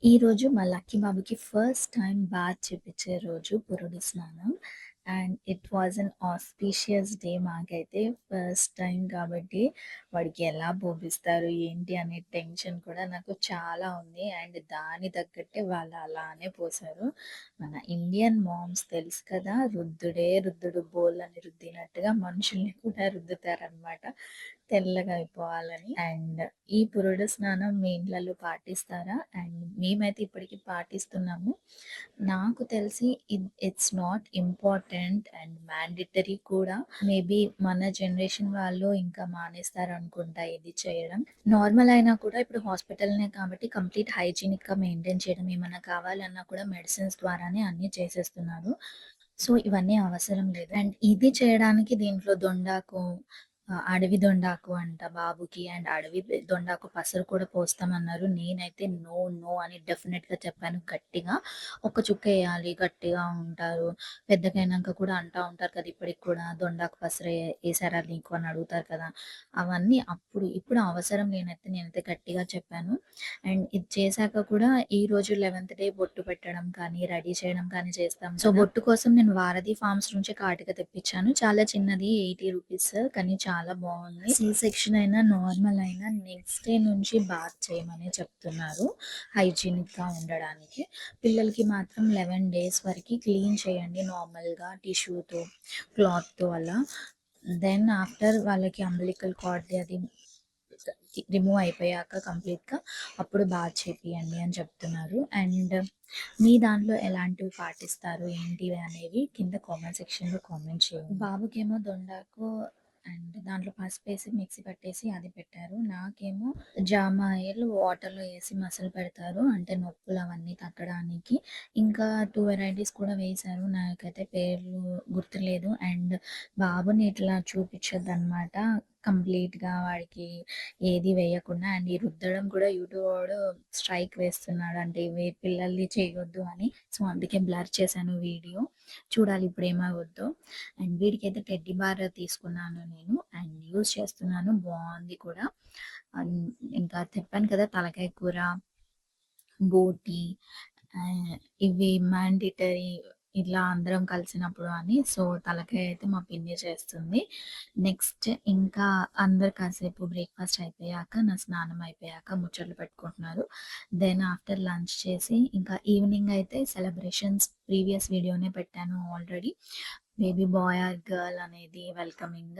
ఈరోజు మా లక్కీ బాబుకి ఫస్ట్ టైమ్ బాత్ చేపిచ్చే రోజు పురుడు స్నానం. And it was an auspicious day మాకైతే. ఫస్ట్ టైమ్ కాబట్టి వాడికి ఎలా పోపిస్తారు ఏంటి అనే టెన్షన్ కూడా నాకు చాలా ఉంది. అండ్ దాని తగ్గట్టే వాళ్ళు అలానే పోసారు. మన ఇండియన్ మామ్స్ తెలుసు కదా! రుద్దుడే రుద్దుడు బోళ్ళని రుద్దినట్టుగా మనుషుల్ని కూడా రుద్దుతారనమాట. తెల్లగా అయిపోవాలని. అండ్ ఈ పురుడు స్నానం మీ ఇండ్లలో పాటిస్తారా? అండ్ మేమైతే ఇప్పటికి పాటిస్తున్నాము. నాకు తెలిసి it's not important and mandatory కూడా. మేబీ మన జనరేషన్ వాళ్ళు ఇంకా మానేస్తారనుకుంటా ఇది చేయడం. నార్మల్ అయినా కూడా ఇప్పుడు హాస్పిటల్‌నే కాబట్టి కంప్లీట్ హైజీనిక్‌గా మెయింటైన్ చేయడం. ఏమన్నా కావాలన్నా కూడా మెడిసిన్స్ ద్వారానే అన్నీ చేసేస్తున్నారు. సో, ఇవన్నీ అవసరం లేదు. అండ్ ఇది చేయడానికి దీంట్లో దొండాకు, అడవి దొండాకు అంట బాబుకి. అండ్ దొండాకు పసరు కూడా పోస్తామన్నారు. నేనైతే నో, నో అని డెఫినిట్‌గా చెప్పాను గట్టిగా. ఒక్క చుక్కేయాలి గట్టిగా ఉంటారు. పెద్దగయినంక కూడా అంటా ఉంటారు కదా! ఇప్పటికి కూడా దొండాకు పసరు ఏసారా నీకు అని అడుగుతారు కదా! అవన్నీ అప్పుడు. ఇప్పుడు అవసరం నేనైతే గట్టిగా చెప్పాను. అండ్ ఇది చేశాక కూడా ఈరోజు 11థ్ డే బొట్టు పెట్టడం కానీ, రెడీ చేయడం కానీ చేస్తాం. సో, బొట్టు కోసం నేను వారధి ఫార్మ్స్ నుంచి కాటిక తెప్పించాను. చాలా చిన్నది, ₹80 కానీ చాలా బావుంది. సి సెక్షన్ అయినా, నార్మల్ అయినా నెక్స్ట్ డే నుంచి బాత్ చేయమనే చెప్తున్నారు హైజీనిక్‌గా ఉండడానికి. పిల్లలకి మాత్రం 11 డేస్ వరకి క్లీన్ చేయండి నార్మల్‌గా టిష్యూతో, క్లాత్‌తో అలా. దెన్ ఆఫ్టర్ వాళ్ళకి అంబిలికల్ కార్డ్‌ది అది రిమూవ్ అయిపోయాక కంప్లీట్‌గా అప్పుడు బాత్ చేపియండి అని చెప్తున్నారు. అండ్ మీ దాంట్లో ఎలాంటివి పాటిస్తారు ఏంటివి అనేవి కింద కామెంట్ సెక్షన్‌లో కామెంట్ చేయండి. బాబుకేమో దొండాకు అండ్ దాంట్లో పసుపేసి మిక్సీ పట్టేసి అది పెట్టారు. నాకేమో జామ ఆయిల్ వాటర్‌లో ఏసి మసలు పెడతారు. అంటే నొప్పులు అవన్నీ తగ్గడానికి. ఇంకా 2 వెరైటీస్ కూడా వేశారు. నాకైతే పేర్లు గుర్తులేదు. అండ్ బాబుని ఇట్లా చూపించొద్దనమాట. కంప్లీట్‌గా వాడికి ఏది వేయకుండా. అండ్ ఈ రుద్దడం కూడా యూట్యూబ్ వాడు స్ట్రైక్ వేస్తున్నాడు. అంటే ఇవి పిల్లల్ని చేయొద్దు అని. సో, అందుకే బ్లర్ చేశాను వీడియో. చూడాలి ఇప్పుడు ఏమవుద్దో. అండ్ వీడికైతే టెడ్డీ బేర్ తీసుకున్నాను నేను. అండ్ యూజ్ చేస్తున్నాను. బావుంది కూడా. అండ్ ఇంకా చెప్పాను కదా! తలకాయ కూర, బోటి, ఇవి మ్యాండేటరీ ఇలా అందరం కలిసినప్పుడు అని. సో, తలకాయ అయితే మా పిన్ని చేస్తుంది. నెక్స్ట్ ఇంకా అందరు కాసేపు బ్రేక్‌ఫాస్ట్ అయిపోయాక, నా స్నానం అయిపోయాక ముచ్చట్లు పెట్టుకుంటున్నారు. దెన్ ఆఫ్టర్ లంచ్ చేసి ఇంకా ఈవినింగ్ అయితే సెలబ్రేషన్స్ ప్రీవియస్ వీడియోనే పెట్టాను already. Baby boy or girl అనేది welcoming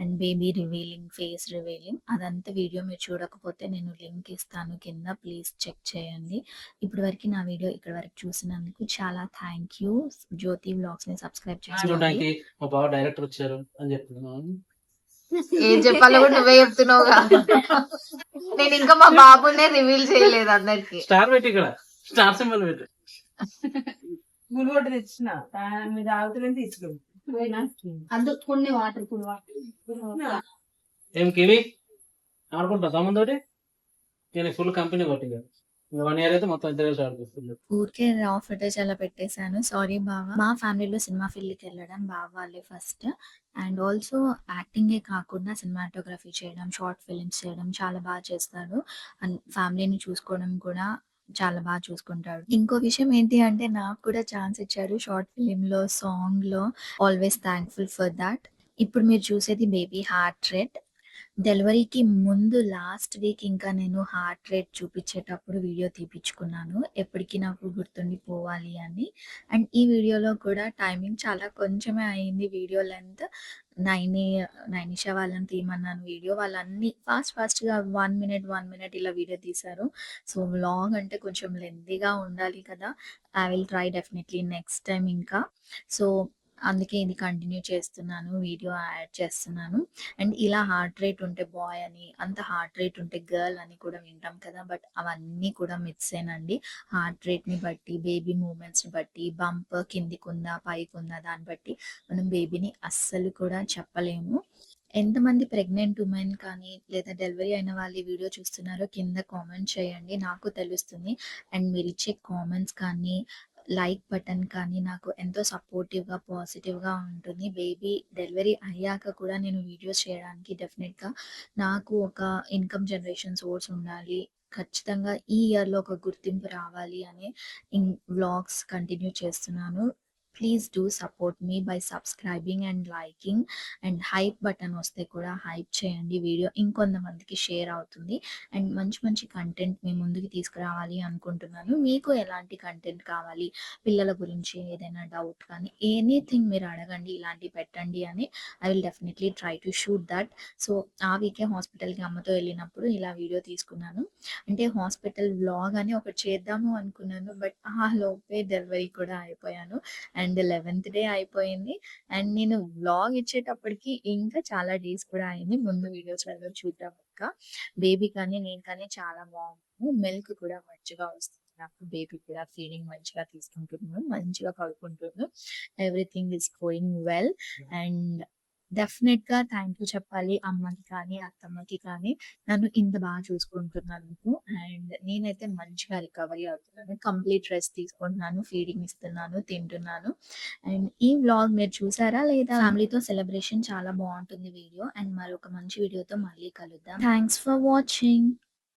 and baby revealing, face revealing అదంతా వీడియో మీరు చూడకపోతే నేను లింక్ ఇస్తాను కింద. ప్లీజ్ చెక్ చేయండి. ఇప్పటి వరకు నా వీడియో ఇక్కడ వరకు చూసినందుకు చాలా థ్యాంక్ యూ. జ్యోతి వ్లాగ్స్‌ని సబ్స్క్రైబ్ చేసుకోండి. చూడడానికి మా బావ డైరెక్టర్ వచ్చారు అని చెప్తున్నాను. ఏం చెప్పాలో కూడా నువ్వే చెప్తున్నావుగా. నేను ఇంకా మా బాబునే రివీల్ చేయలేదు అందరికి. స్టార్ పెట్టి ఇక్కడ స్టార్ సింబల్ పెట్టి ములుగొట్టు తెచ్చిన మీరు ఆగుతులని తీసుకుంది అందుకు కొన్ని వాటర్ ఏం కివి ఆడుకుంటా తమ్ముతోటి నేను ఫుల్ కంపెనీ కొట్టిగా 1 ఇయర్ అయితే మొత్తం ఇద్దరు ఆడుకుంటుంది. ఊరికే రా ఫుటేజ్ అలా పెట్టేశాను. సారీ బావ. మా ఫ్యామిలీలో సినిమా ఫీల్డ్‌కి వెళ్ళడం బావ వాళ్ళే ఫస్ట్. అండ్ ఆల్సో యాక్టింగే కాకుండా సినిమాటోగ్రఫీ చేయడం, షార్ట్ ఫిల్మ్స్ చేయడం చాలా బాగా చేస్తాడు. అండ్ ఫ్యామిలీని చూసుకోవడం కూడా చాలా బాగా చూసుకుంటాడు. ఇంకో విషయం ఏంటి అంటే నాకు కూడా ఛాన్స్ ఇచ్చారు షార్ట్ ఫిల్మ్‌లో, సాంగ్‌లో. Always thankful for thought. ఇప్పుడు మీరు చూసేది బేబీ హార్ట్ రేట్. డెలివరీకి ముందు లాస్ట్ వీక్ ఇంకా నేను హార్ట్ రేట్ చూపించేటప్పుడు వీడియో తీపిచ్చుకున్నాను. ఎప్పటికి నాకు గుర్తుండిపోవాలి అని. అండ్ ఈ వీడియోలో కూడా టైమింగ్ చాలా కొంచెమే అయింది వీడియో లెంత్. నైనిషా వాళ్ళని తీయమన్నాను వీడియో. వాళ్ళన్నీ ఫాస్ట్‌గా 1 మినిట్, 1 మినిట్ ఇలా వీడియో తీశారు. సో, వ్లాగ్ అంటే కొంచెం లెంతీగా ఉండాలి కదా! I will try definitely next time ఇంకా. సో, అందుకే ఇది కంటిన్యూ చేస్తున్నాను. వీడియో యాడ్ చేస్తున్నాను. అండ్ ఇలా హార్ట్ రేట్ ఉంటే బాయ్ అని, అంత హార్ట్ రేట్ ఉంటే గర్ల్ అని కూడా వింటాం కదా! బట్ అవన్నీ కూడా మిత్సేనండి. హార్ట్ రేట్‌ని బట్టి, బేబీ మూవ్‌మెంట్స్‌ని బట్టి, బంప్ కిందికుందా, పైకుందా దాన్ని బట్టి మనం బేబీని అస్సలు కూడా చెప్పలేము. ఎంతమంది ప్రెగ్నెంట్ వుమెన్ కానీ, లేదా డెలివరీ అయిన వాళ్ళు ఈ వీడియో చూస్తున్నారో కింద కామెంట్ చేయండి. నాకు తెలుస్తుంది. అండ్ మీరిచ్చే కామెంట్స్ కానీ, లైక్ బటన్ కానీ నాకు ఎంతో సపోర్టివ్‌గా, పాజిటివ్‌గా ఉంటుంది. బేబీ డెలివరీ అయ్యాక కూడా నేను వీడియోస్ చేయడానికి డెఫినిట్‌గా నాకు ఒక ఇన్‌కమ్ జనరేషన్ సోర్స్ ఉండాలి. ఖచ్చితంగా ఈ ఇయర్‌లో ఒక గుర్తింపు రావాలి అని వ్లాగ్స్ కంటిన్యూ చేస్తున్నాను. Please do support me by subscribing and liking and hype button వస్తే కూడా హైప్ చేయండి. వీడియో ఇంకొంతమందికి షేర్ అవుతుంది. అండ్ మంచి మంచి కంటెంట్ మీ ముందుకు తీసుకురావాలి అనుకుంటున్నాను. మీకు ఎలాంటి కంటెంట్ కావాలి, పిల్లల గురించి ఏదైనా డౌట్ కానీ ఎనీథింగ్ మీరు అడగండి, ఇలాంటివి పెట్టండి అని I will definitely try to shoot that. So ఆ వీకే హాస్పిటల్‌కి అమ్మతో వెళ్ళినప్పుడు ఇలా వీడియో తీసుకున్నాను. అంటే హాస్పిటల్ వ్లాగ్ అని ఒకటి చేద్దాము అనుకున్నాను. బట్ ఆ లోపే డెలివరీ కూడా అయిపోయాను. అండ్ 11th డే అయిపోయింది. అండ్ నేను వ్లాగ్ ఇచ్చేటప్పటికి ఇంకా చాలా డేస్ కూడా అయింది. ముందు వీడియోస్‌లలో చూద్దాం ఇంకా. బేబీ కానీ, నేను కానీ చాలా బాగున్నాము. మిల్క్ కూడా మంచిగా వస్తుంది నాకు. బేబీ కూడా ఫీడింగ్ మంచిగా తీసుకుంటున్నాను. మంచిగా పడుకుంటుంది. Everything is going well. And డెఫినెట్‌గా థ్యాంక్ యూ చెప్పాలి అమ్మకి కానీ, అత్తమ్మకి కానీ నన్ను ఇంత బాగా చూసుకుంటున్నందుకు. అండ్ నేనైతే మంచిగా రికవరీ అవుతున్నాను. కంప్లీట్ రెస్ట్ తీసుకుంటున్నాను. ఫీడింగ్ ఇస్తున్నాను, తింటున్నాను. అండ్ ఈ వ్లాగ్ మీరు చూసారా లేదా? ఫ్యామిలీతో సెలబ్రేషన్ చాలా బాగుంటుంది వీడియో. అండ్ మరొక మంచి వీడియోతో మళ్ళీ కలుద్దాం. Thanks for watching.